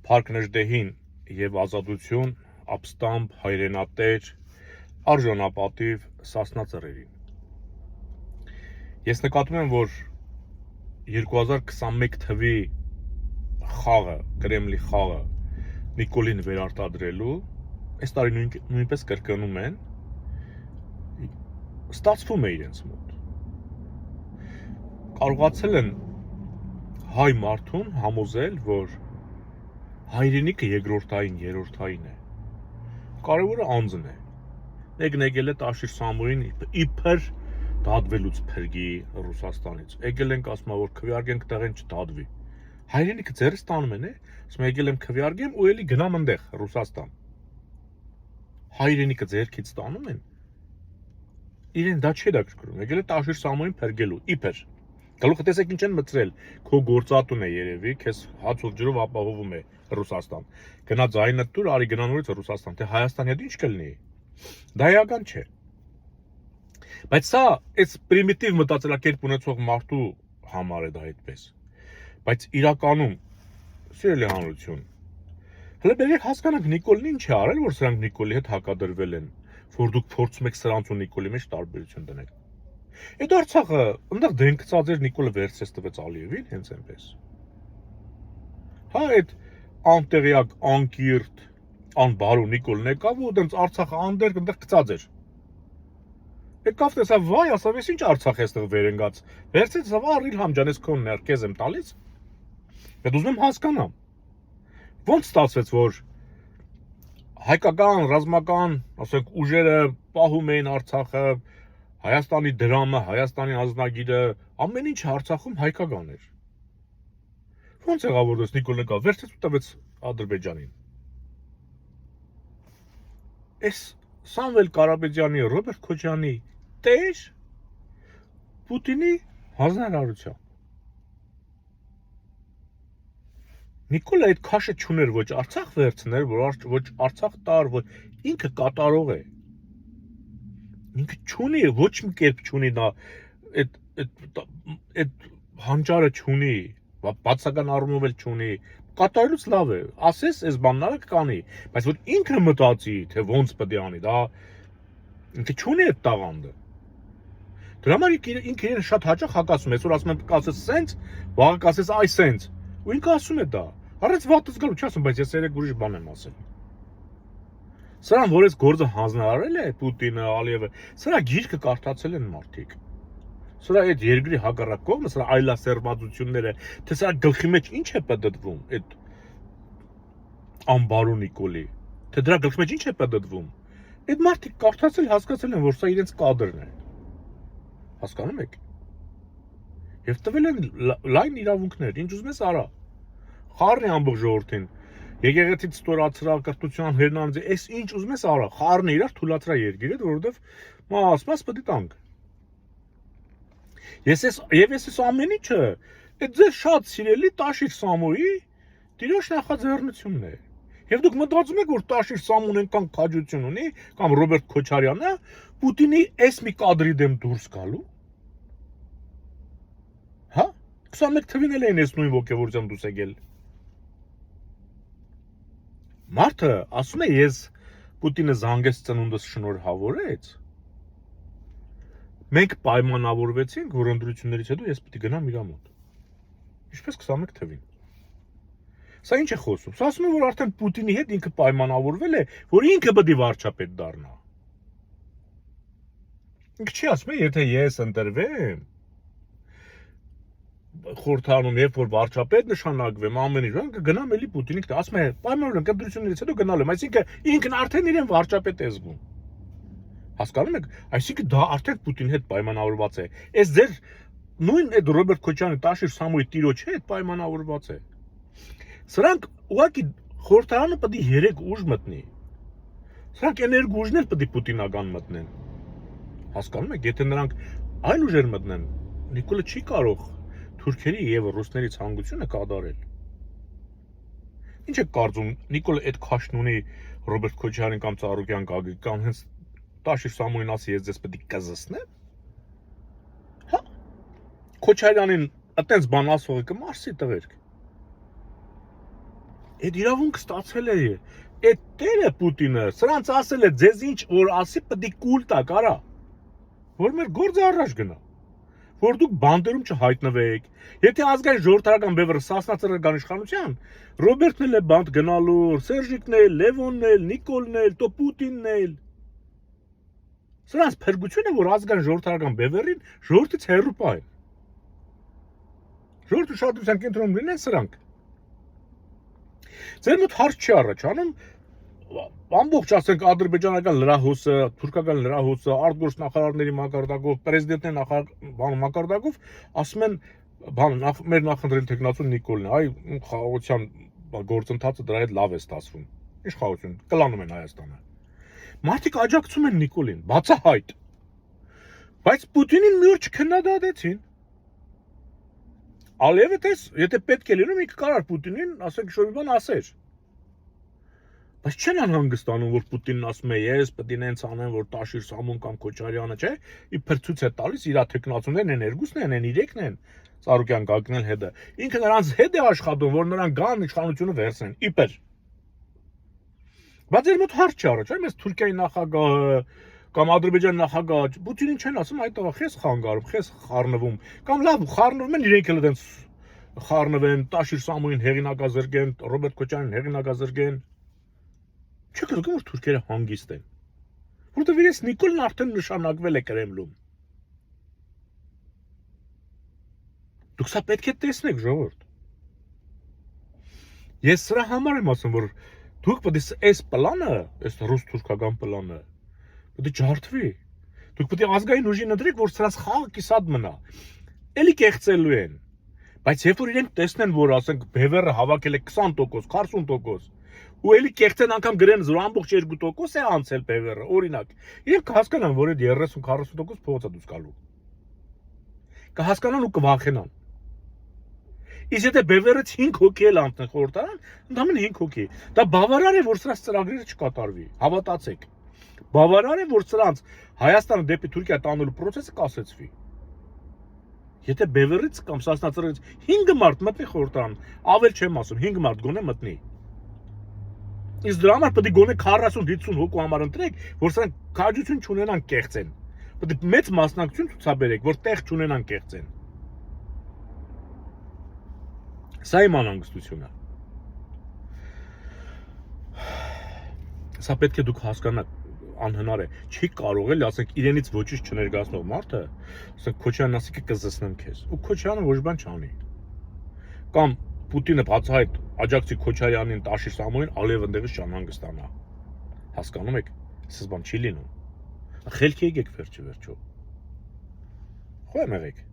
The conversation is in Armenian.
Փառքնժդեհին եւ ազատություն, ապստամբ, հայրենատեր, արժանապատիվ Սասնա ծռերին։ Ես նկատում եմ, որ 2021 թվի խաղը, Կրեմլի խաղը Նիկոլին վերարտադրելու, այս տարի նույնպես կրկնում են, ստացվում է իրենց մոտ։ Կարողացել են հայ մարդուն համոզել, որ հայրենիքը երկրորդային, երրորդային է։ Կարևորը անձն է։ Մեկն եկել է Տաշիր Սամոյին իբր դադվելուց փրկի Ռուսաստանից։ Եկել ենք ասում, որ քվեարկենք տեղեն չդադվի։ Հայրենիքը ձեռս տանում են, ասում եկել եմ քվեարկեմ ու էլի գնամ այնտեղ Ռուսաստան։ Հայրենիքը ձեռքից տանում են։ Իրեն դա չի դակրում։ Եկել է Տաշիր Սամոյին փրկելու, իբր։ Գլուխը տեսեք ինչ են մտցրել, քո գործատուն է երևի, քեզ հացով ջրով ապահովում է Ռուսաստան։ Գնա ձայնը տուր, արի գնա նորից Ռուսաստան, թե Հայաստանի հետ ինչ կլինի։ Դա էական չէ։ Բայց սա այս պրիմիտիվ մտածելակերպ ունեցող մարդու համար է դա այդպես։ Բայց իրականում սիրելի հանրություն, հələ բերեք հասկանանք Նիկոլին ինչ է արել, որ սրանք Նիկոլի հետ հակադրվել են, որ դուք փորձում եք սրանց ու Նիկոլի մեջ տարբերություն դնել։ Այդ Արցախը այնտեղ դենքծած էր Նիկոլը վերցես տվեց Ալիևին, հենց այնպես։ Հա այդ անտեղյակ, անկիրթ, անբարո Նիկոլն եկավ ու դենց Արցախը անդերք այնտեղ գծած էր։ Եկավ տեսա, վայ, ասավ, ես ինչ Արցախ է այստեղ վերընկած։ Վերցեց, ասավ, առիլ համ ջան, ես քոնն էր, քեզ եմ տալիս։ Դա ուզում եմ հասկանամ։ Ոնց ստացվեց, որ հայկական, ռազմական, ասենք, ուժերը պահում էին Արցախը, Հայաստանի դրամը, Հայաստանի ազնագիրը, ամեն ինչ Արցախում հայկական էր։ Ոնց եղավ, որ դες Նիկոլն եկավ, վերցեց ու տվեց Ադրբեջանին։ Այս Սամվել Կարապետյանի, Ռոբերտ Քոչյանի տեր Պուտինի հանձնարարությամբ։ Նիկոլը այդ քաշը չուներ ոչ Արցախ վերցներ, ոչ Արցախ տար, ոչ ինքը կատարող է։ Ինքը չունի, ոչ մի կերպ չունի նա այդ հանճարը չունի, բացական առումով էլ չունի, կատարելուց լավ է, ասես այս բանն արա կանի, բայց որ ինքը մտածի, թե ոնց պետք է անի, դա ինքը չունի այդ տաղանդը։ Դրա համար ինքը իրեն շատ հաճախ հակասում է, այսօր ասում են կասես սենց, վաղը կասես այ սենց, ու ինքը ասում է դա։ Առանց վատից գալու չի ասում, բայց ես երեք ուրիշ բան եմ ասել։ Սրան, որ այս գործը հանձնարարել է Պուտինը, Ալիևը, սրա գիրքը կարդացել են մարդիկ։ Սրա այդ երկրի հակառակ կողմը, սրա այլասերվածությունները, թե սրա գլխի մեջ ինչ է պատդվում, այդ անբարո Նիկոլի, թե դրա գլխի մեջ ինչ է պատդվում։ Այդ մարդիկ կարդացել, հասկացել են, որ սա իրենց կադրն է։ Հասկանում եք։ Եվ տվել են լայն իրավունքներ, ինչ ուզում ես արա։ Խառն է ամբողջ ժողովրդին։ Եկեղեցից ստորացրա կրթության հերնանձի, այս ինչ ուզում ես արա, խառն է իրար թույլատրա երկիրը, որովհետև մաս պետք է տանք։ Ես ամեն ինչը, այդ ձեր շատ սիրելի Տաշիր Սամոյի տիրոջ նախաձեռնությունն է։ Եվ դուք մտածում եք, որ Տաշիր Սամոն այնքան քաջություն ունի, կամ Ռոբերտ Քոչարյանը Պուտինի այս մի կադրի դեմ դուրս գալու։ Հա? 21 թվին էլ էին այս նույն ոգևորությամբ դուրս եկել։ Մարդը ասում է, ես Պուտինը զանգեց ծնունդս շնորհավորեց։ Մենք պայմանավորվեցինք, որ ընտրություններից հետո ես պետք է գնամ իր մոտ։ Ինչպես 21 թվին։ Սա ինչ է խոսում։ Սա ասում է, որ արդեն Պուտինի հետ ինքը պայմանավորվել է, որ ինքը պետք է վարչապետ դառնա։ Ինքը չի ասում, եթե ես ընտրվեմ, խորհրդանում, երբ որ վարչապետ նշանակվեմ, ամեն ինչ, կգնամ էլի Պուտինի հետ, ասում է, պայմանավորենք ընտրություններից հետո գնալու եմ, այսինքն ինքն արդեն իրեն վարչապետ է զգում։ Հասկանում եք, այսինքն դա արդեն Պուտինի հետ պայմանավորված է։ Այս ձեր նույն այդ Ռոբերտ Քոչյանի, Տաշիր Սամոյի տիրոջ հետ պայմանավորված է։ Սրանք ուղղակի խորհրդարանը պետք է 3 ուժ մտնի։ Սրանք էներգուժներ պետք է պուտինական մտնեն։ Հասկանում եք, եթե նրանք այլ ուժեր մտնեն, Նիկոլը չի կարող թուրքերի եւ ռուսների ցանկությունը կատարել։ Ինչ է կարծում, Նիկոլը այդ քաշն ունի Ռոբերտ Քոչարյանին կամ Ծառուկյան Գագիկ կամ հենց Տաշիր Սամոյին ասի, ես ձեզ պետք է կզսնեմ։ Հա։ Քոչարյանին այտենց բան ասողը կմարսի տղերք։ Այդ իրավունք ստացել է այդ տերը Պուտինը, սրանց ասել է ձեզ ինչ որ ասի պետք է կուլ տա կարա, որ մեր գործը առաջ գնա, որ դուք բանդերում չհայտնվեք, եթե ազգային ժողովրդական բևեռը սասնացրական իշխանության, Ռոբերտն էլ է բանդ գնալու, Սերժիկն էլ, Լևոնն էլ, Նիկոլն էլ, տո Պուտինն էլ, սրանց փրկությունը, որ ազգային ժողովրդական բևեռին ժողովրդից հեռու պահեն, ժողովրդի ուշադրության կենտրոնում լինեն սրանք, ձեր մոտ հարց չի առաջանում, ամբողջ ասենք ադրբեջանական լրահոսը, թուրքական լրահոսը, արտգործնախարարների մակարդակով, պրեզիդենտների մակարդակով ասում են, մեր նախընտրել թեկնածուն Նիկոլն է, այ խաղաղության գործընթացը դրա հետ լավ է ստացվում։ Ինչ խաղաղություն, կլանում են Հայաստանը։ Մարդիկ աջակցում են Նիկոլին, բացահայտ։ Բայց Պուտինին մի օր չքննադատեցին։ Ալիևը տես, եթե պետք է լինում, ինքը կարար Պուտինին, ասենք ինչ-որ մի բան ասեր։ Բայց չեն անհանգստանում, որ Պուտինն ասում է, ես պետք է նենց անեմ, որ Տաշիր Սամոն կամ Քոչարյանը, չէ, իբր ցույց է տալիս իր թեկնածուներն են, երկուսն են, երեքն են, Ծառուկյան Գագնել հետը։ Ինքը նրանց հետ է աշխատում, որ նրանք գան իշխանությունը վերցնեն, իբր։ Բայց ձեր մոտ հարց չի առաջանում, ես Թուրքիայի նախագահը կամ Ադրբեջանի նախագահը Պուտինին չեն ասում, այդ տղա խես խանգարում, խես խառնվում, կամ լավ խառնվում են իրենք էլ դենց խառնվեն, Տաշիր Սամոյին հեղինակազրկեն, Ռոբերտ Քոչարյանին հեղինակազրկեն։ Չեք զգում, որ թուրքերը հանգիստ են, որտեղ իրենց Նիկոլն արդեն նշանակվել է Կրեմլում։ Դուք սա պետք է տեսնեք, ժողովուրդ։ Ես սրա համար եմ ասում, որ դուք պետք է այս պլանը, այս ռուս-թուրքական պլանը, պետք է ջարդվի։ Դուք պետք է ազգային ուժին ընտրեք, որ սրանց խաղը կիսատ մնա։ Էլի կեղծելու են։ Բայց երբ որ իրենք տեսնեն, որ ասենք բևեռը հավաքել է 20%, 40%, ու էլի կեղծեն անգամ գրեն, որ ամբողջ 2% է անցել բևեռը, օրինակ, իրենք կհասկանան, որ այդ 30-40% փողոց է դուրս գալու։ Կհասկանան ու կվախենան։ Իսկ եթե բևեռից 5 հոգի էլ անցնեն խորհրդարան, ընդամենը 5 հոգի։ Դա բավարար է, որ սրանց ծրագրերը չկատարվի, հավատացեք։ Բավարար է, որ սրանց Հայաստանը դեպի Թուրքիա տանելու process-ը կասեցվի։ Եթե բևեռից կամ սասնացրից 5 մարդ մտնի խորհրդարան, ավել չեմ ասում, 5 մարդ գոնե մտնի։ Իսկ դրա համար պետք է գոնե 40-50 հոգու համար ընտրեք, որ սրանք քաջություն չունենան կեղծեն։ Պետք է մեծ մասնակցություն ցուցաբերեք, որ տեղ չունենան կեղծեն։ Սա իմ անհանգստությունը։ Սա պետք է դուք հասկանաք, անհնար է, չի կարող էլ, ասենք, իրենից ոչինչ չներկայացնող մարդը, ասենք Քոչարյանն ասի կզսնեմ քեզ, ու Քոչարյանը ոչ բան չանի։ Կամ Պուտինը բացահայտ աջակցի Քոչարյանին, Տաշիր Սամոյին, Ալիև ընդեղից չանհանգստանա։ Հասկանում եք, սա բան չի լինում։ Խելքի եկեք վերջը վերջո։ Խոհեմ եղեք։